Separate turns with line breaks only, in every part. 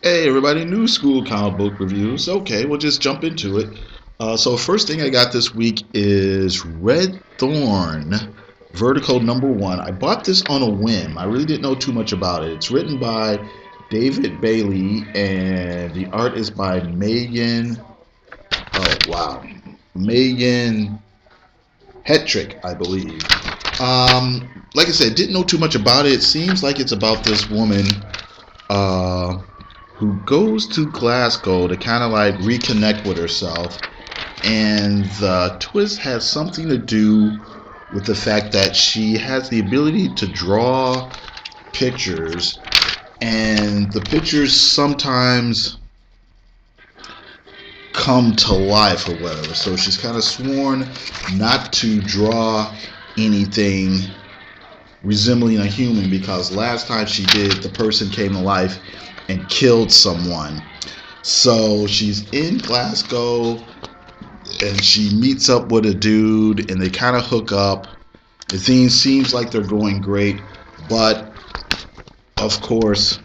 Hey everybody, new school comic book reviews. Okay, we'll just jump into it. So first thing I got this week is Red Thorn, Vertical #1. I bought this on a whim. I really didn't know too much about it. It's written by David Bailey and the art is by Megan. Oh wow, Megan Hetrick, I believe. Like I said, didn't know too much about it. It seems like it's about this woman uh, who goes to Glasgow to kind of like reconnect with herself. And the twist has something to do with the fact that she has the ability to draw pictures, and the pictures sometimes come to life or whatever. So she's kind of sworn not to draw anything resembling a human because last time she did, the person came to life and killed someone. So she's in Glasgow and she meets up with a dude and they kind of hook up. The thing seems like they're going great, but of course,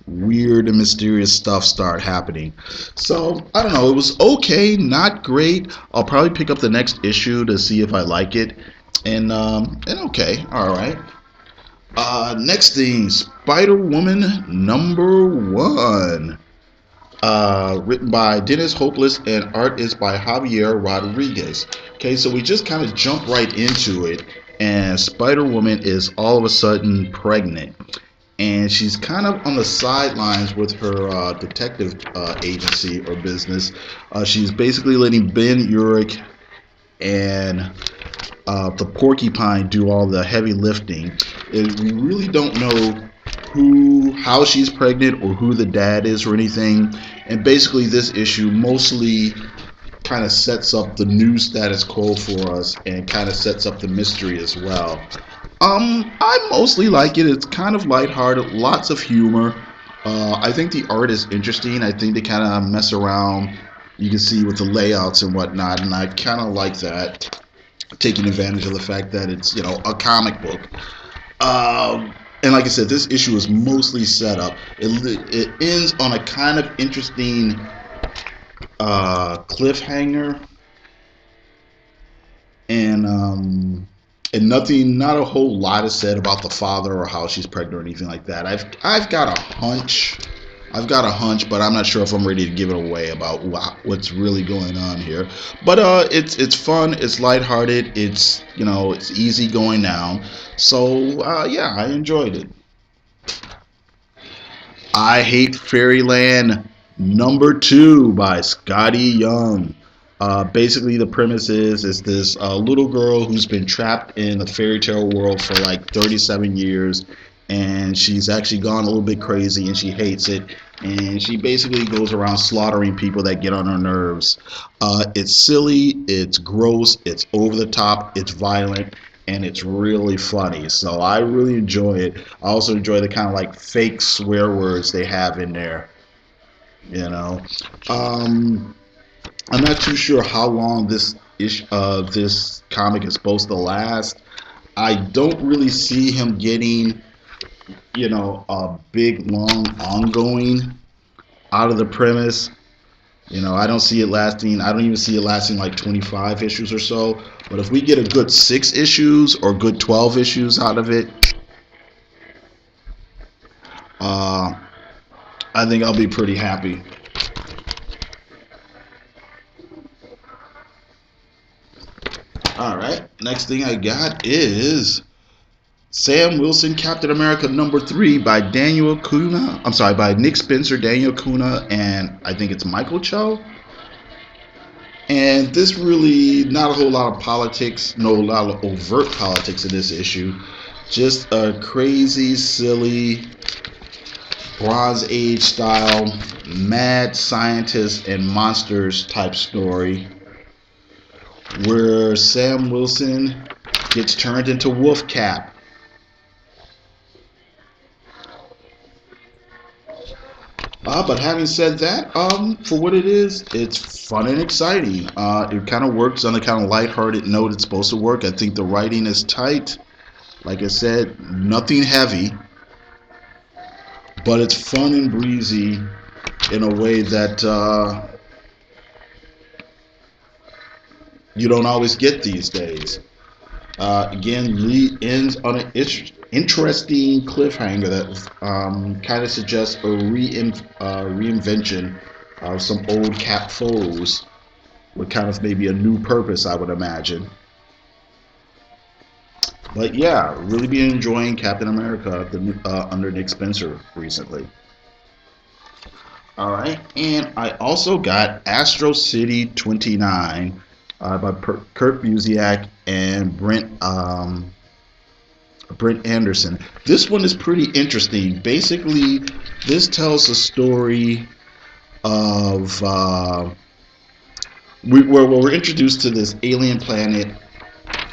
weird and mysterious stuff start happening. So I don't know. It was okay, not great. I'll probably pick up the next issue to see if I like it. And okay, all right. Next thing, Spider Woman #1. Written by Dennis Hopeless and art is by Javier Rodriguez. Okay, so we just kind of jump right into it, and Spider Woman is all of a sudden pregnant, and she's kind of on the sidelines with her detective agency or business. She's basically letting Ben Urich and the porcupine do all the heavy lifting. We really don't know how she's pregnant or who the dad is or anything. And basically, this issue mostly kind of sets up the new status quo for us and kind of sets up the mystery as well. I mostly like it. It's kind of lighthearted, lots of humor. I think the art is interesting. I think they kind of mess around. You can see with the layouts and whatnot, and I kind of like that, taking advantage of the fact that it's a comic book. And like I said, this issue is mostly set up. It ends on a kind of interesting cliffhanger, and nothing, not a whole lot is said about the father or how she's pregnant or anything like that. I've got a hunch. I've got a hunch, but I'm not sure if I'm ready to give it away about what's really going on here. But it's fun, it's lighthearted, it's easy going now. So yeah, I enjoyed it. I Hate Fairyland #2 by Scotty Young. Basically, the premise is this little girl who's been trapped in a fairy tale world for like 37 years, and she's actually gone a little bit crazy, and she hates it. And she basically goes around slaughtering people that get on her nerves. It's silly, it's gross, it's over the top, it's violent, and it's really funny. So I really enjoy it. I also enjoy the kind of like fake swear words they have in there. You know, um, I'm not too sure how long this comic is supposed to last. I don't really see him getting a big long ongoing out of the premise. I don't see it lasting. I don't even see it lasting like 25 issues or so. But if we get a good 6 issues or good 12 issues out of it, uh, I think I'll be pretty happy. All right. Next thing I got is Sam Wilson, Captain America #3 by Daniel Kuna. I'm sorry, by Nick Spencer, Daniel Kuna, and I think it's Michael Cho. And this really, not a whole lot of politics, no lot of overt politics in this issue. Just a crazy, silly, Bronze Age style, mad scientists and monsters type story where Sam Wilson gets turned into Wolf Cap. But having said that, for what it is, it's fun and exciting. It kind of works on a kind of lighthearted note it's supposed to work. I think the writing is tight. Like I said, nothing heavy, but it's fun and breezy. in a way that you don't always get these days. Again, Lee ends on an interesting cliffhanger that kind of suggests a reinvention of some old Cap foes with kind of maybe a new purpose, I would imagine. But yeah, really been enjoying Captain America under Nick Spencer recently. All right, and I also got Astro City 29 by Kurt Busiek and Brent Anderson. This one is pretty interesting. Basically, this tells a story of where we're introduced to this alien planet,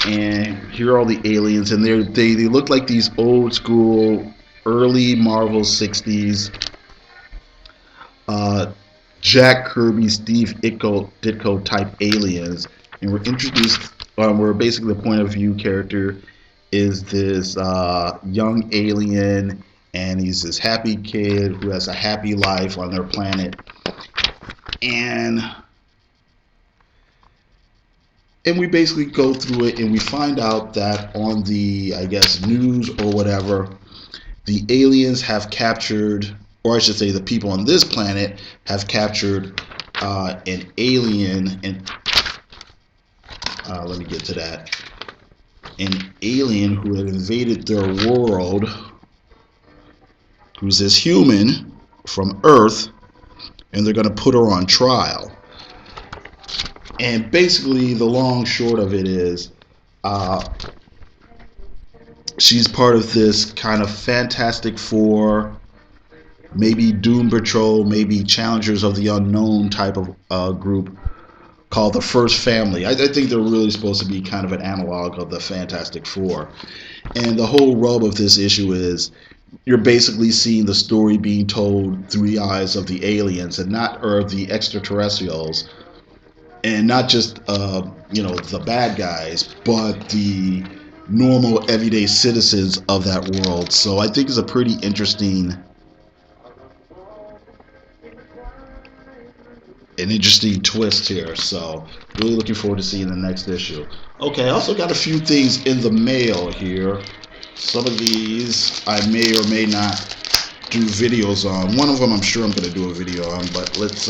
and here are all the aliens, and they look like these old school, early Marvel '60s uh, Jack Kirby, Steve Ditko type aliens, and we're introduced. Where basically the point of view character is this young alien, and he's this happy kid who has a happy life on their planet, and we basically go through it, and we find out that on the, I guess, news or whatever, the aliens have captured, or I should say, the people on this planet have captured an alien, and let me get to that. An alien who had invaded their world, who's this human from Earth, and they're going to put her on trial. And basically, the long short of it is, she's part of this kind of Fantastic Four, maybe Doom Patrol, maybe Challengers of the Unknown type of group called the First Family. I think they're really supposed to be kind of an analog of the Fantastic Four. And the whole rub of this issue is you're basically seeing the story being told through the eyes of the aliens and not, or the extraterrestrials, and not just the bad guys, but the normal everyday citizens of that world. So I think it's a pretty interesting twist here. So really looking forward to seeing the next issue. Okay, I also got a few things in the mail here. Some of these I may or may not do videos on. One of them I'm sure I'm going to do a video on, but let's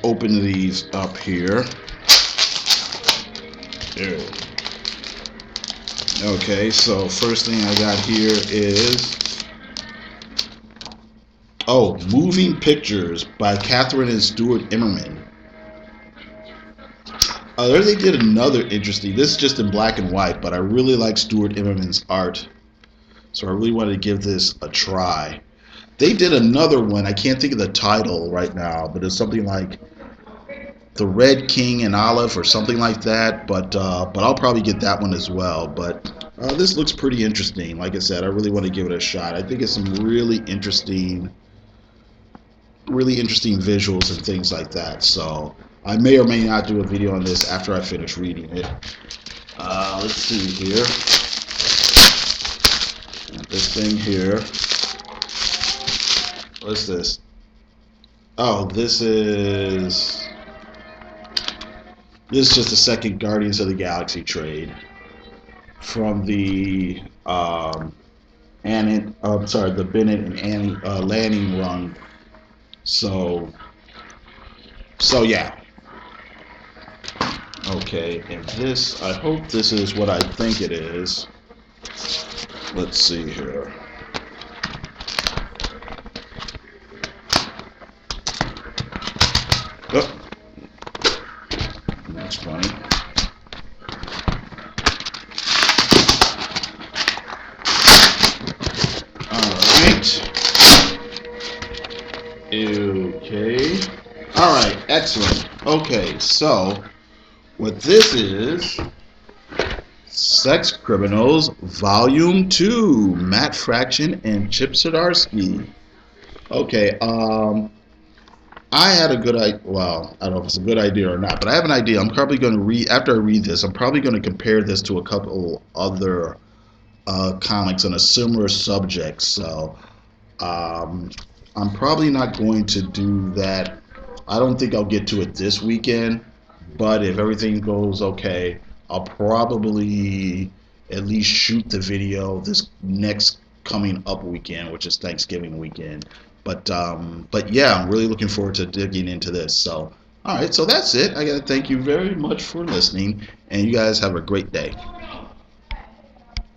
open these up here. There. Okay, so first thing I got here is Moving Pictures by Catherine and Stuart Immerman. There they did another interesting. This is just in black and white, but I really like Stuart Immerman's art, so I really wanted to give this a try. They did another one. I can't think of the title right now, but it's something like The Red King and Olive or something like that. But I'll probably get that one as well. But this looks pretty interesting. Like I said, I really want to give it a shot. I think it's some really interesting visuals and things like that. So I may or may not do a video on this after I finish reading it. Let's see here. This thing here. What's this? Oh, this is just a second Guardians of the Galaxy trade from the the Bennett and Annie Lanning run. So yeah. Okay, and this, I hope this is what I think it is. Let's see here. Oh, that's funny. Alright. Okay. Alright, excellent. Okay, so what this is, Sex Criminals Volume 2, Matt Fraction and Chip Zdarsky. Okay, I had a good idea. Well, I don't know if it's a good idea or not, but I have an idea. I'm probably going to read, after I read this, I'm probably going to compare this to a couple other comics on a similar subject. So, I'm probably not going to do that. I don't think I'll get to it this weekend, but if everything goes okay, I'll probably at least shoot the video this next coming up weekend, which is Thanksgiving weekend. But yeah, I'm really looking forward to digging into this. So, all right, so that's it. I gotta thank you very much for listening, and you guys have a great day.